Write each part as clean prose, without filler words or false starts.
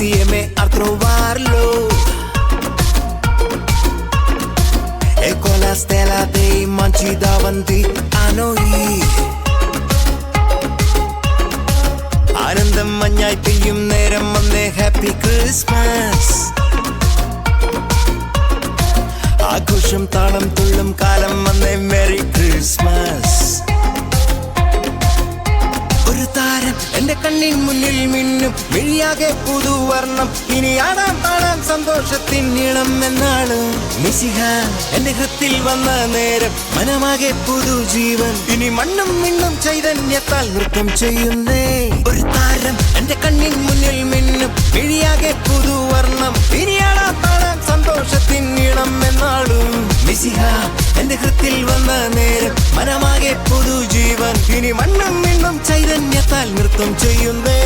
insieme a trovarlo. E con la stella dei manci davanti a noi. ആനന്ദം മഞ്ഞായി പെയ്യും നേരം വന്നേ ഹാപ്പി ക്രിസ്മസ്. ആഘോഷം താളം തുള്ളും കാലം വന്നേ മെറി ക്രിസ്മസ്. ഒരു താരം എന്റെ കണ്ണിൻ മുന്നിൽ മിന്നും, മിഴിയാകെ പുതുവർണ്ണം. ഇനി ആടാം പാടാം സന്തോഷത്തിൻ നീളം എന്നാണ്. മിശിഹ എന്റെ ഹൃത്തിൽ വന്ന നേരം മനമാകെ പുതുജീവൻ. ഇനി മണ്ണും മിണ്ണും ചൈതന്യത്താൽ നൃത്തം ചെയ്യുന്നേ. ഒരു താരം എന്റെ കണ്ണിൻ മുന്നിൽ മിന്നും, മിഴിയാകെ പുതുവർണ്ണം. ഇനി ആടാം പാടാം സന്തോഷത്തിൻ നീളം എന്നാളും. മിശിഹ എന്റെ ഹൃത്തിൽ വന്ന നേരം മനമാകെ പുതുജീവൻ. ഇനി മണ്ണും മിണ്ണും ചൈതന്യത്താൽ നൃത്തം ചെയ്യുന്നേ.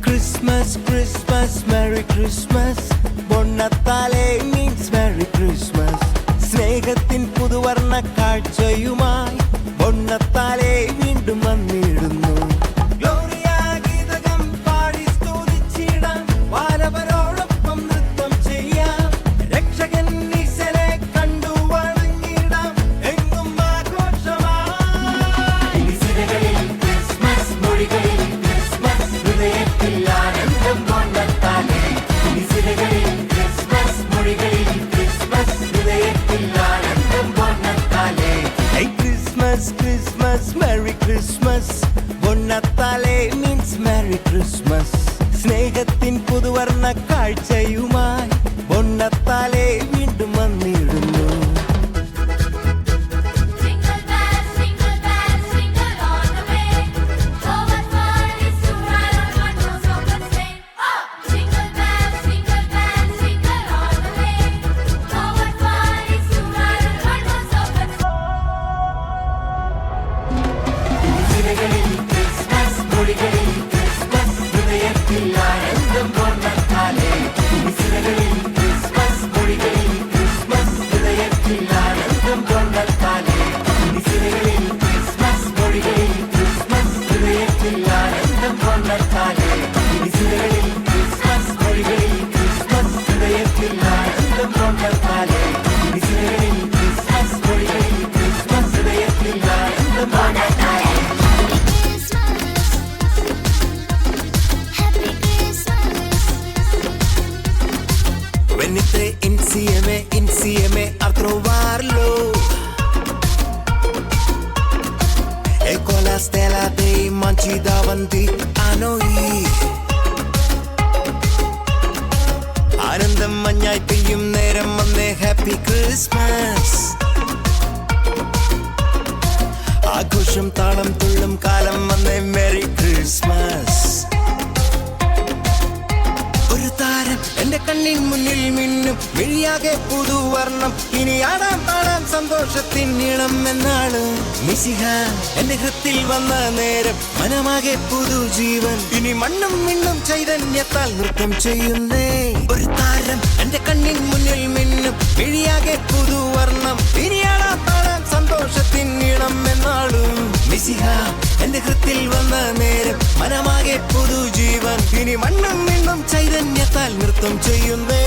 Christmas, Christmas, Merry Christmas. Buon Natale means Merry Christmas. സ്നേഹത്തിൻ പുതുവർണ്ണ കാഴ്ചയുമായി Buon Natale വീണ്ടും വന്നിടുന്നു. ഗ്ലോറിയ ഗീതകം പാടി സ്തുതിച്ചിടാം, വാനവരോടൊപ്പം നൃത്തം ചെയ്യാം. രക്ഷകൻ ഈശനെ കണ്ടു വണങ്ങിടാം, എങ്ങും ആഘോഷമായി. സിരകളിൽ ക്രിസ്മസ്, മൊഴികളിൽ ക്രിസ്മസ്, ഹൃദയത്തിൽ ആനന്ദം Buon Natale. സിരകളിൽ ക്രിസ്മസ്, മൊഴികളിൽ ക്രിസ്മസ്, ഹൃദയത്തിൽ ആനന്ദം Buon Natale. Hey Christmas, Christmas, Merry Christmas. Buon Natale means Merry Christmas. സ്നേഹത്തിൻ പുതുവർണ്ണ കാഴ്ചയുമായി Buon Natale വീണ്ടും വന്നിടുന്നു. Jingle bells, jingle all the way. Oh, what fun it is to ride on one-horse open sleigh. Oh! Jingle bells, jingle all the way. Oh, what fun it is to ride on one-horse open sleigh. സിരകളിൽ Christmas, മൊഴികളിൽ Christmas, ഹൃദയത്തിൽ ആനന്ദം Buon Natale. സിരകളിൽ Christmas, മൊഴികളിൽ Christmas, ഹൃദയത്തിൽ ആനന്ദം Buon Natale. സിരകളിൽ Christmas, മൊഴികളിൽ ക്രിസ്മസ്, ഹൃദയത്തിൽ ആനന്ദം Buon Natale. സിരകളിൽ ക്രിസ്മസ്, മൊഴികളിൽ ക്രിസ്മസ്, ഹൃദയത്തിൽ ആനന്ദം Buon Natale. സിരകളിൽ ക്രിസ്മസ്, മൊഴികളിൽ ക്രിസ്മസ്, ഹൃദയത്തിൽ ആനന്ദം Buon Natale. Venite insieme a trovarlo. E con la stella dei manci davanti a noi. ആനന്ദം മഞ്ഞായി പെയ്യും നേരം വന്നേ ഹാപ്പി ക്രിസ്മസ്. ആഘോഷം താളം തുള്ളും കാലം വന്നേ മെറി ക്രിസ്മസ്. ഒരു താരം എന്റെ കണ്ണിൻ മുന്നിൽ മിന്നും, മിഴിയാകെ പുതുവർണ്ണം. ഇനി ആടാം പാടാം സന്തോഷത്തിൻ നീളം എന്നാണ്. മിശിഹ എന്റെ ഹൃത്തിൽ വന്ന നേരം മനമാകെ പുതുജീവൻ. ഇനി മണ്ണും മിണ്ണും ചൈതന്യത്താൽ നൃത്തം ചെയ്യുന്നേ. ഒരു താരം എന്റെ കണ്ണിൻ മുന്നിൽ മിന്നും, മിഴിയാകെ പുതുവർണ്ണം. ഇനി ആടാം പാടാം സന്തോഷത്തിൻ നീളം എന്നാളും. മിശിഹ എന്റെ ഹൃത്തിൽ വന്ന നേരം മനമാകെ പുതുജീവൻ. ഇനി മണ്ണും മിണ്ണും ചൈതന്യത്താൽ നൃത്തം ചെയ്യുന്നേ.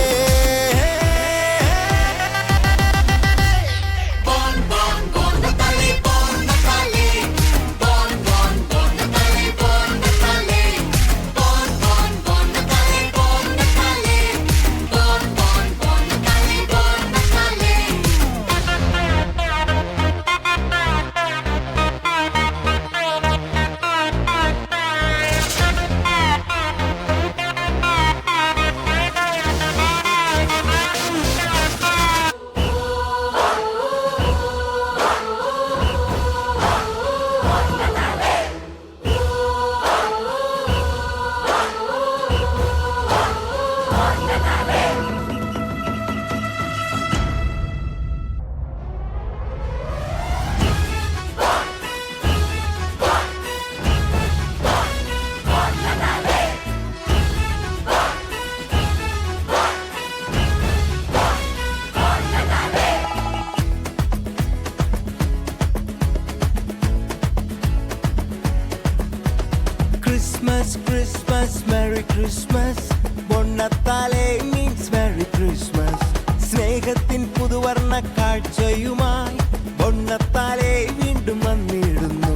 ക്രിസ്മസ് ക്രിസ്മസ് മെറി ക്രിസ്മസ് പൊന്നത്താലേ മീൻസ് മെറി ക്രിസ്മസ് സ്നേഹത്തിൻ പുതുവർണ്ണ കാഴ്ചയുമായി പൊന്നത്താലേ വീണ്ടും വന്നിടുന്നു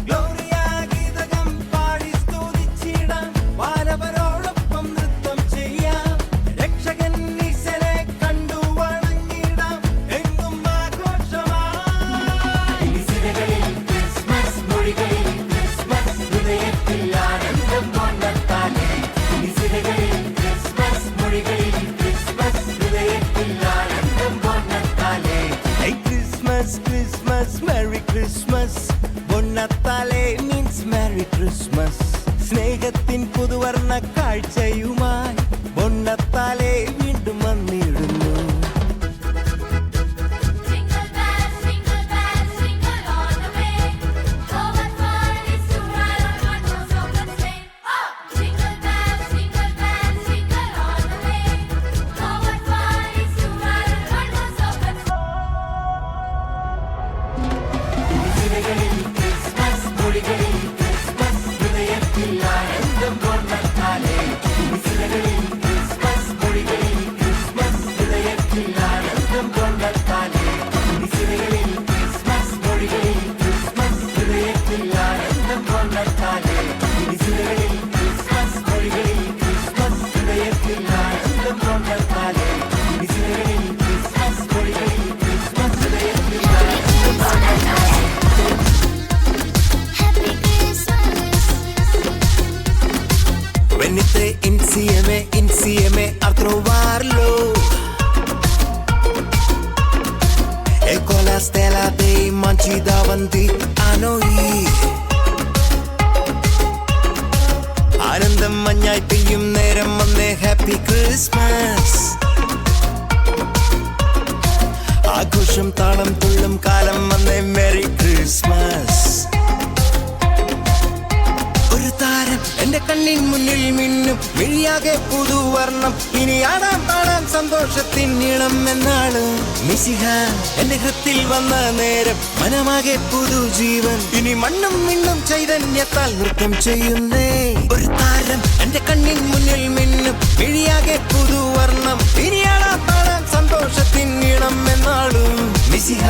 ഗ്ലോറിയ ഗീതകം പാടി സ്തുതിച്ചിടാം വാനവരോടൊപ്പം നൃത്തം ചെയ്യാം രക്ഷകൻ ഈശനെ കണ്ടു വണങ്ങിടാം എങ്ങും ആഘോഷമായി ക്രിസ്മസ് മൊഴികളിൽ ക്രിസ്മസ് ഹൃദയത്തിൽ ആനന്ദം പൊന്നത്താലേ ക്രിസ്മസ് മൊഴികളിൽ ക്രിസ്മസ് ഹൃദയത്തിൽ ആനന്ദം പൊന്നത്താലേ ക്രിസ്മസ് ക്രിസ്മസ് മെറി ക്രിസ്മസ് പൊന്നത്താലേ മീൻസ് മെറി ക്രിസ്മസ് സ്നേഹത്തിൻ പുതുവർണ്ണ കാഴ്ചയുമായി പൊന്നത്താലേ വീണ്ടും വന്നിടുന്നു Jingle bells, jingle all the way. Oh, what fun it is to ride on one-horse open sleigh. Oh, jingle bells, jingle all the way. Oh, what fun it is to ride on one-horse open Christmas മൊഴികളിൽ Christmas ഹൃദയത്തിൽ ആനന്ദം പൊന്നത്താലേ Christmas മൊഴികളിൽ Christmas ഹൃദയത്തിൽ ആനന്ദം പൊന്നത്താലേ Christmas മൊഴികളിൽ Christmas ഹൃദയത്തിൽ ആനന്ദം പൊന്നത്താലേ ക്രിസ്മസ് മൊഴികളിൽ ക്രിസ്മസ് ഹൃദയത്തിൽ ആനന്ദം പൊന്നത്താലേ ക്രിസ്മസ് മൊഴികളിൽ ക്രിസ്മസ് ഹൃദയത്തിൽ ആനന്ദം പൊന്നത്താലേ Venite insieme a trovarlo E con la stella dei mangi davanti a noi ആനന്ദം മഞ്ഞായി പെയ്യും നേരം വന്നേ ഹാപ്പി ക്രിസ്മസ് ആഘോഷം താളം തുള്ളും കാലം വന്നേ മെറി ക്രിസ്മസ് ഒരു താരം എന്റെ കണ്ണിൻ മുന്നിൽ മിന്നും മിഴിയാകെ പുതുവർണ്ണം ഇനി ആടാൻ പാടാൻ സന്തോഷത്തിൻ നീളം എന്നാണ് മിശിഹ എന്റെ ഹൃത്തിൽ വന്ന നേരം മനമാകെ പുതുജീവൻ ഇനി മണ്ണും മിണ്ണും ചൈതന്യത്താൽ നൃത്തം ചെയ്യുന്നേ ഒരു താരം എന്റെ കണ്ണിൻ മുന്നിൽ മിന്നും മിഴിയാകെ പുതുവർണ്ണം ഇനി ആടാൻ പാടാൻ സന്തോഷത്തിൻ നീളം എന്നാളും മിശിഹ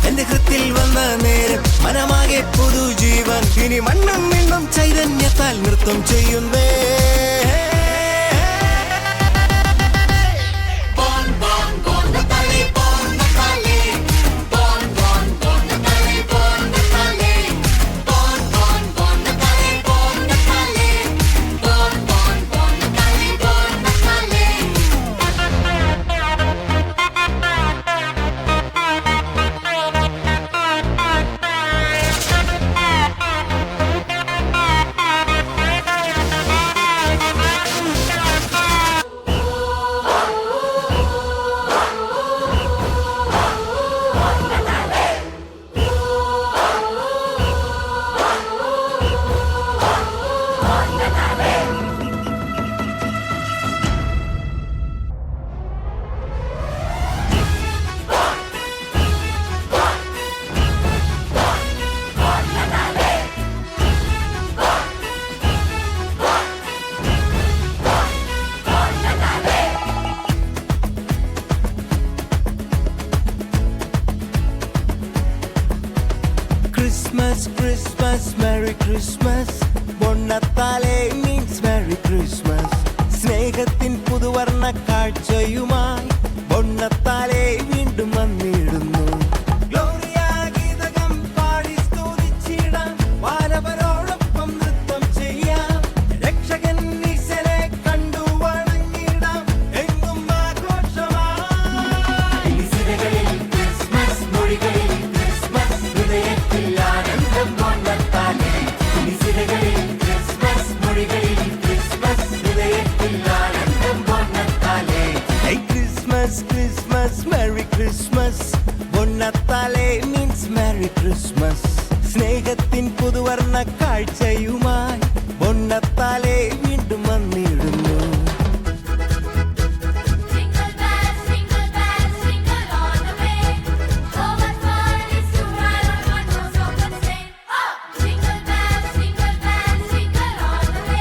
എന്റെ ഹൃത്തിൽ വന്ന നേരം മനമാകെ പുതുജീവൻ ഇനി മണ്ണും മിണ്ണും ചൈതന്യത്താൽ നൃത്തം ചെയ്യുന്നേ Christmas, Christmas, Merry Christmas പൊന്നത്താലേ മീൻസ് Merry Christmas സ്നേഹത്തിൻ പുതുവർണ്ണ കാഴ്ചയുമായി പൊന്നത്താലേ വീണ്ടും വന്നിടുന്നു ഗ്ലോറിയ ഗീതകം പാടി സ്തുതിച്ചിടാം വാനവരോടൊപ്പം നൃത്തം ചെയ്യാം രക്ഷകൻ ഈശനെ കണ്ടു വണങ്ങിടാം എങ്ങും ആഘോഷമായി ക്രിസ്മസ് മൊഴികളിൽ ക്രിസ്മസ് ഹൃദയത്തിൽ ആനന്ദം പൊന്നത്താലേ ക്രിസ്മസ് മൊഴികളിൽ ക്രിസ്മസ് ഹൃദയത്തിൽ ആനന്ദം പൊന്നത്താലേ ക്രിസ്മസ് ക്രിസ്മസ് മെറി ക്രിസ്മസ് പൊന്നത്താലേ മീൻസ് മെറി ക്രിസ്മസ് സ്നേഹത്തിൻ പുതുവർണ്ണ കാഴ്ചയുമായി പൊന്നത്താലേ വീണ്ടും വന്നിടുന്നു Jingle bells, jingle all the way. Oh, what fun it is to ride on one-horse open sleigh. Oh, jingle bells, jingle all the way.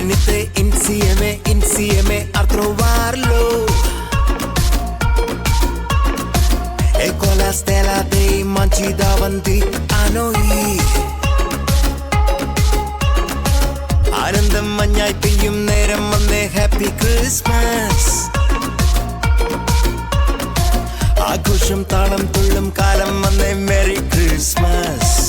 venite insieme a trovarlo. Ecco la stella dei manci davanti a noi. ആനന്ദം മഞ്ഞായി പെയ്യും നേരം വന്നേ happy Christmas. ആഘോഷം താളം തുള്ളും കാലം വന്നേ merry Christmas.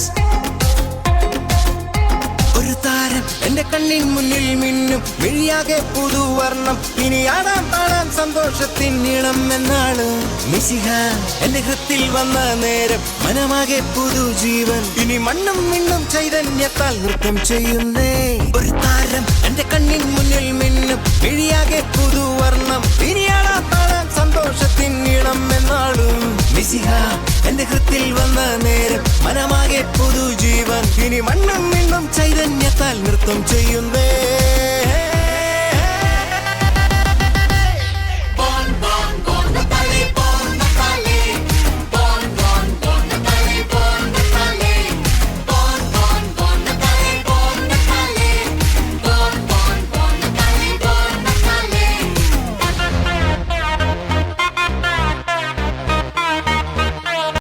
ഒരു താരം എന്റെ കണ്ണിൻ മുന്നിൽ മിന്നും മിഴിയാകെ പുതുവർണ്ണം ഇനി ആടാൻ പാടാൻ സന്തോഷത്തിൻ നീളം എന്നാണ്. മിശിഹ എന്റെ ഹൃത്തിൽ വന്ന നേരം മനമാകെ പുതുജീവൻ ഇനി മണ്ണും മിണ്ണും ചൈതന്യത്താൽ നൃത്തം ചെയ്യുന്നേ. ഒരു താരം എന്റെ കണ്ണിൻ മുന്നിൽ മിന്നും മിഴിയാകെ പുതുവർണ്ണം ഇനി ആടാൻ പാടാൻ സന്തോഷത്തിൻ നീളം എന്നാളും. മിശിഹ എന്റെ ഹൃത്തിൽ വന്ന നേരം മനമാകെ പുതുജീവൻ ഇനി മണ്ണും മിണ്ണും ചൈതന്യത്താൽ നൃത്തം ചെയ്യുന്നേ.